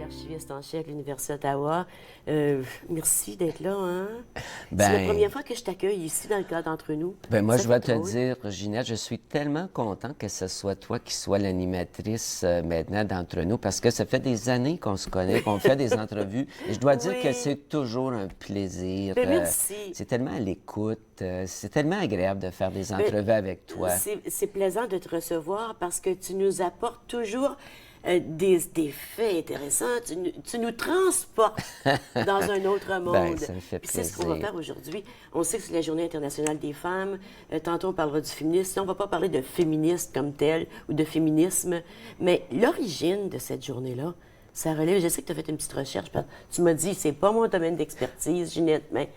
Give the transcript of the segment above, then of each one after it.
archiviste en chef de l'Université d'Ottawa. Merci d'être là. Hein? C'est la Ben, première fois que je t'accueille ici dans le cadre d'Entre nous. moi, Ça je vais fait te drôle. dire, Ginette, je suis tellement content que ce soit toi qui sois l'animatrice maintenant d'entre nous, parce que ça fait des années qu'on se connaît, qu'on fait des entrevues. Et je dois dire que Oui. c'est toujours un plaisir. Ben, merci. C'est tellement à l'écoute. C'est tellement agréable de faire des Ben, entrevues avec toi. c'est plaisant de te recevoir parce que tu nous apportes toujours des faits intéressants. Tu nous transportes dans un autre monde. Ben, ça me fait Puis c'est ce qu'on va plaisir. faire aujourd'hui. On sait que c'est la Journée internationale des femmes. Tantôt, on parlera du féminisme. On ne va pas parler de féministe comme tel ou de féminisme. Mais l'origine de cette journée-là, ça relève. Je sais que tu as fait une petite recherche. Tu m'as dit, c'est pas mon domaine d'expertise, Ginette, mais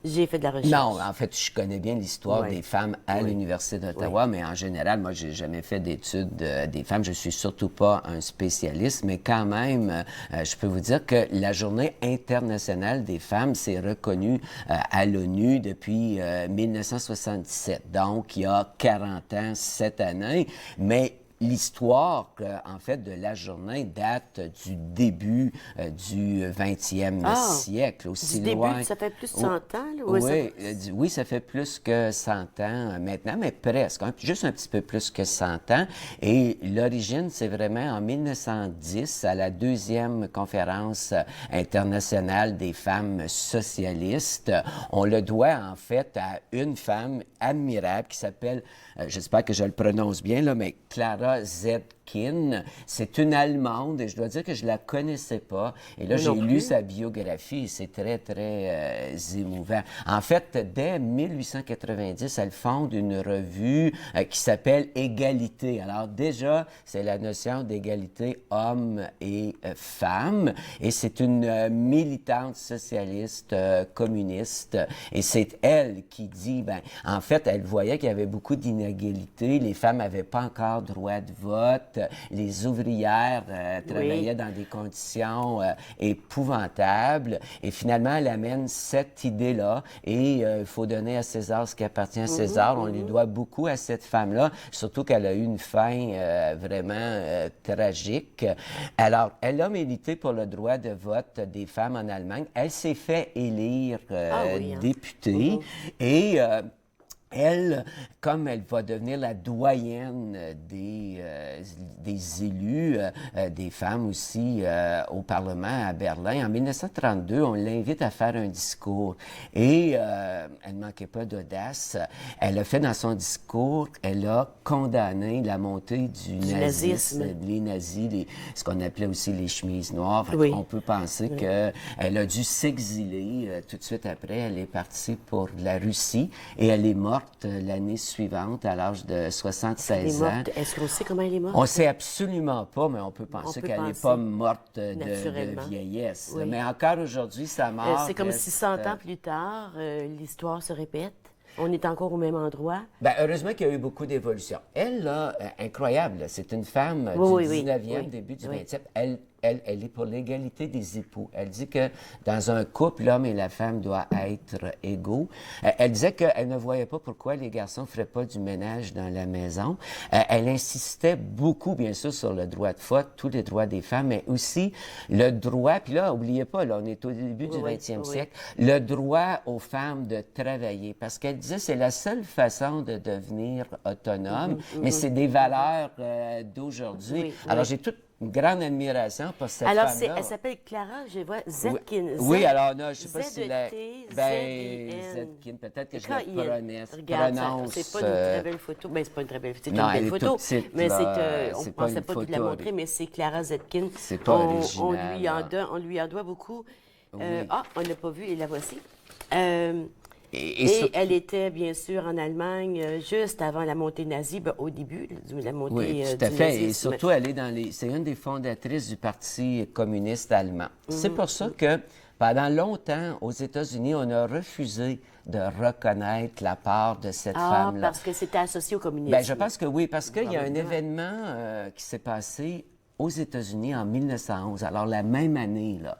j'ai fait de la recherche. Non, en fait, je connais bien l'histoire Ouais. des femmes à Oui. l'Université d'Ottawa, mais en général, moi, j'ai jamais fait d'études des femmes. Je suis surtout pas un spécialiste, mais quand même, je peux vous dire que la Journée internationale des femmes s'est reconnue à l'ONU depuis 1977, donc il y a 40 ans cette année, mais l'histoire, en fait, de la journée date du début du 20e Ah, siècle, Du aussi début, loin. ça fait plus de Oh, 100 ans, là? oui, Ça oui, ça fait plus que 100 ans maintenant, mais presque, hein, juste un petit peu plus que 100 ans. Et l'origine, c'est vraiment en 1910, à la deuxième conférence internationale des femmes socialistes. On le doit en fait à une femme admirable qui s'appelle, j'espère que je le prononce bien, là, mais Clara Zetkin. C'est une Allemande et je dois dire que je la connaissais pas. Et là, Moi j'ai non lu plus. sa biographie et c'est très, très émouvant. En fait, dès 1890, elle fonde une revue qui s'appelle Égalité. Alors déjà, c'est la notion d'égalité hommes et femmes. Et c'est une militante socialiste communiste. Et c'est elle qui dit, ben, en fait, elle voyait qu'il y avait beaucoup d'inégalités. Les femmes n'avaient pas encore droit de vote. Les ouvrières travaillaient dans des conditions épouvantables. Et finalement, elle amène cette idée-là. Et il faut donner à César ce qui appartient à César. On lui doit beaucoup à cette femme-là, surtout qu'elle a eu une fin vraiment tragique. Alors, elle a milité pour le droit de vote des femmes en Allemagne. Elle s'est fait élire Ah oui, hein? députée. Et elle, comme elle va devenir la doyenne des élus, des femmes aussi au Parlement à Berlin, en 1932, on l'invite à faire un discours. Et elle ne manquait pas d'audace. Elle a fait dans son discours, elle a condamné la montée du nazisme, les nazis, ce qu'on appelait aussi les chemises noires. Fait Oui. on peut penser qu'elle a dû s'exiler tout de suite après. Elle est partie pour la Russie et elle est morte l'année suivante à l'âge de Elle est 76 ans. morte. Est-ce qu'on sait comment elle est morte? On ne sait absolument pas, mais on peut penser peut qu'elle n'est penser. pas morte de Naturellement. vieillesse. Oui. Mais encore aujourd'hui, sa mort C'est comme si reste, 100 ans plus tard, l'histoire se répète. On est encore au même endroit. ben, heureusement qu'il y a eu beaucoup d'évolution. Elle, là, incroyable, là, c'est une femme Oui, du oui, 19e, oui. début du Oui. 20e. Elle est pour l'égalité des époux. Elle dit que dans un couple, l'homme et la femme doivent être égaux. Elle disait qu'elle ne voyait pas pourquoi les garçons ne feraient pas du ménage dans la maison. Elle insistait beaucoup, bien sûr, sur le droit de vote, tous les droits des femmes, mais aussi le droit, puis là, n'oubliez pas, là, on est au début du Oui, 20e oui. siècle, le droit aux femmes de travailler. Parce qu'elle disait que c'est la seule façon de devenir autonome, mais c'est des valeurs d'aujourd'hui. Oui, Alors, oui. j'ai toute une grande admiration pour cette Alors, femme-là. elle s'appelle Clara, je vois, Oui, Zetkin. oui, alors non, je sais pas si la... Z-E-T, Ben, Z-I-N. Zetkin, peut-être que je Quand la Regarde, prononce. c'est pas une très belle photo. Ben, c'est pas une très belle photo. C'est non, une elle belle est photo. toute petite, Mais là. on C'est ne pas pensait une pas de la photo, montrer, mais c'est Clara Zetkin. C'est pas original, là. On lui en doit beaucoup. Oui. On n'a pas vu, et la voici. Et Et surtout- elle était, bien sûr, en Allemagne juste avant la montée nazie, ben, au début de la montée Oui, du tout à fait. Et nazisme. surtout, elle est c'est une des fondatrices du Parti communiste allemand. C'est pour ça que pendant longtemps, aux États-Unis, on a refusé de reconnaître la part de cette Ah, femme-là. parce que c'était associé au communisme. Ben, je pense que oui, parce qu'il y a un Probablement. événement qui s'est passé aux États-Unis en 1911, alors la même année, là.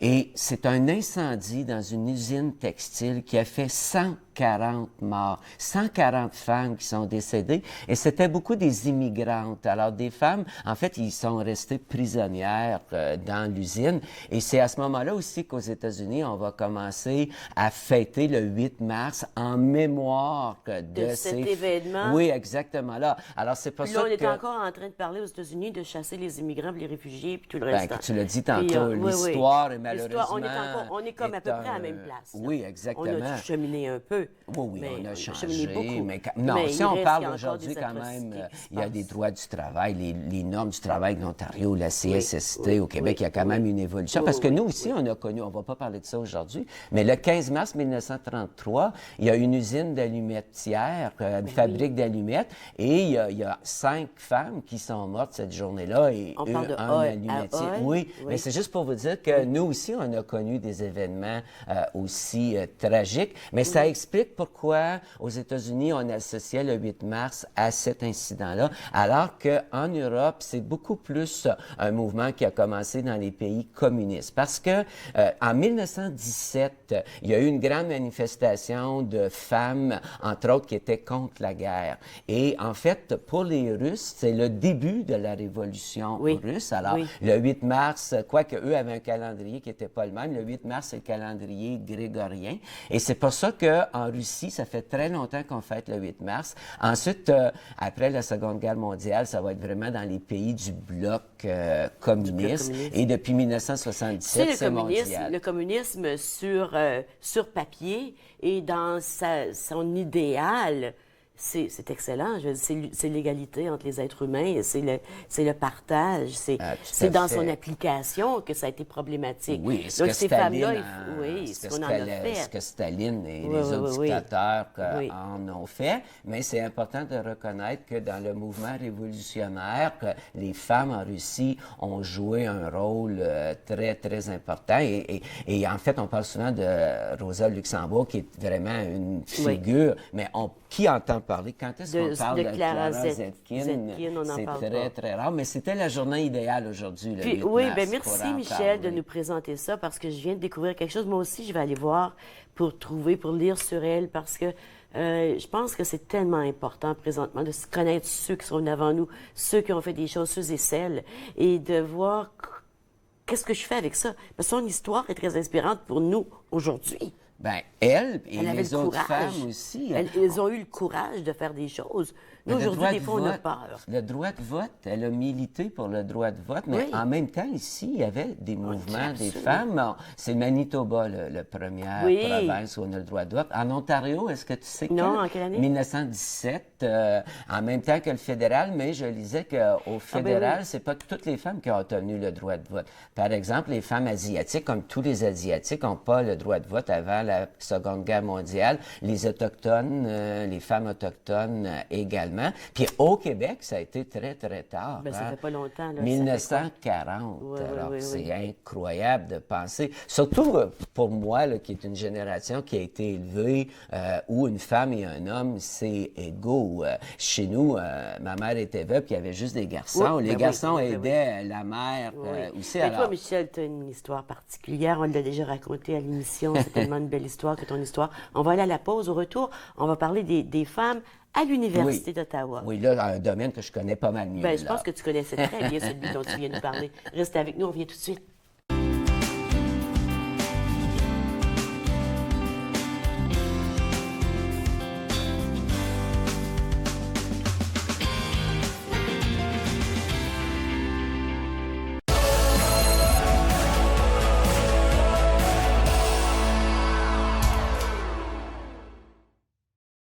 Et c'est un incendie dans une usine textile qui a fait 100 140 morts, 140 femmes qui sont décédées, et c'était beaucoup des immigrantes. Alors, des femmes, en fait, ils sont restés prisonnières dans l'usine, et c'est à ce moment-là aussi qu'aux États-Unis, on va commencer à fêter le 8 mars en mémoire de cet événement. Oui, exactement là. Alors, c'est pas Puis ça là, on est que... encore en train de parler aux États-Unis de chasser les immigrants, les réfugiés, puis tout le reste. Ben, tu l'as dit tantôt, Puis, l'histoire est L'histoire, malheureusement... on est comme à peu près à la même place. Là. Oui, exactement. On a cheminé un peu. Oui, on a changé, cheminé beaucoup. Non, Mais si il on reste, parle il y a encore aujourd'hui, des quand même, atrocités qui se il y a passent. des droits du travail, les normes du travail de l'Ontario, la CSST au Québec, il y a quand même une évolution. Parce que nous aussi, on a connu, on ne va pas parler de ça aujourd'hui, mais le 15 mars 1933, il y a une usine d'allumetière, une fabrique d'allumettes, et il y a 5 femmes qui sont mortes cette journée-là, et On parle de un Hall, allumetier. à Hall. Oui, mais c'est juste pour vous dire que nous aussi, on a connu des événements aussi tragiques, mais ça explique pourquoi aux États-Unis, on associait le 8 mars à cet incident-là, alors qu'en Europe, c'est beaucoup plus un mouvement qui a commencé dans les pays communistes. Parce que en 1917, il y a eu une grande manifestation de femmes, entre autres, qui étaient contre la guerre. Et en fait, pour les Russes, c'est le début de la révolution russe. Alors, le 8 mars, quoique eux avaient un calendrier qui n'était pas le même, le 8 mars, c'est le calendrier grégorien. Et c'est pour ça qu'en Russie, ça fait très longtemps qu'on fête le 8 mars. Ensuite, après la Seconde Guerre mondiale, ça va être vraiment dans les pays du bloc communiste. Et depuis 1977, c'est mondial. Le communisme sur papier et dans son idéal, c'est excellent. C'est l'égalité entre les êtres humains, c'est le partage, c'est dans son application que ça a été problématique. Oui, donc ce qu'on en a fait. Ce que Staline et les autres dictateurs en ont fait, mais c'est important de reconnaître que dans le mouvement révolutionnaire, que les femmes en Russie ont joué un rôle très, très important. Et en fait, on parle souvent de Rosa Luxembourg, qui est vraiment une figure, mais qui entend parler? Quand est-ce qu'on parle de Clara Zetkin? C'est très, très rare, mais c'était la journée idéale aujourd'hui, le 8 mars, merci Michel de nous présenter ça, parce que je viens de découvrir quelque chose. Moi aussi, je vais aller voir pour lire sur elle, parce que je pense que c'est tellement important présentement de connaître ceux qui sont avant nous, ceux qui ont fait des choses, ceux et celles, et de voir qu'est-ce que je fais avec ça. Parce que son histoire est très inspirante pour nous aujourd'hui. Bien, elle et les autres femmes aussi. Elles ont eu le courage de faire des choses. Nous, aujourd'hui, des fois, on a peur. Le droit de vote, elle a milité pour le droit de vote, mais en même temps, ici, il y avait des mouvements des femmes. C'est le Manitoba, la première province où on a le droit de vote. En Ontario, est-ce que tu sais Non, en quelle année? 1917, en même temps que le fédéral, mais je lisais qu'au fédéral, c'est pas toutes les femmes qui ont obtenu le droit de vote. Par exemple, les femmes asiatiques, comme tous les Asiatiques, n'ont pas le droit de vote avant la Seconde Guerre mondiale. Les Autochtones, les femmes autochtones également. Puis au Québec, ça a été très, très tard. Ça fait pas longtemps. Là, 1940. Alors, c'est incroyable de penser. Surtout pour moi, là, qui est une génération qui a été élevée où une femme et un homme, c'est égaux. Chez nous, ma mère était veuve, puis il y avait juste des garçons. Les garçons aidaient la mère aussi. Mais toi, Michel, tu as une histoire particulière. On l'a déjà racontée à l'émission. C'est tellement une belle histoire que ton histoire. On va aller à la pause. Au retour, on va parler des femmes à l'Université d'Ottawa. Oui, là, un domaine que je connais pas mal mieux. Je pense que tu connaissais très bien celui dont tu viens de parler. Reste avec nous, on vient tout de suite.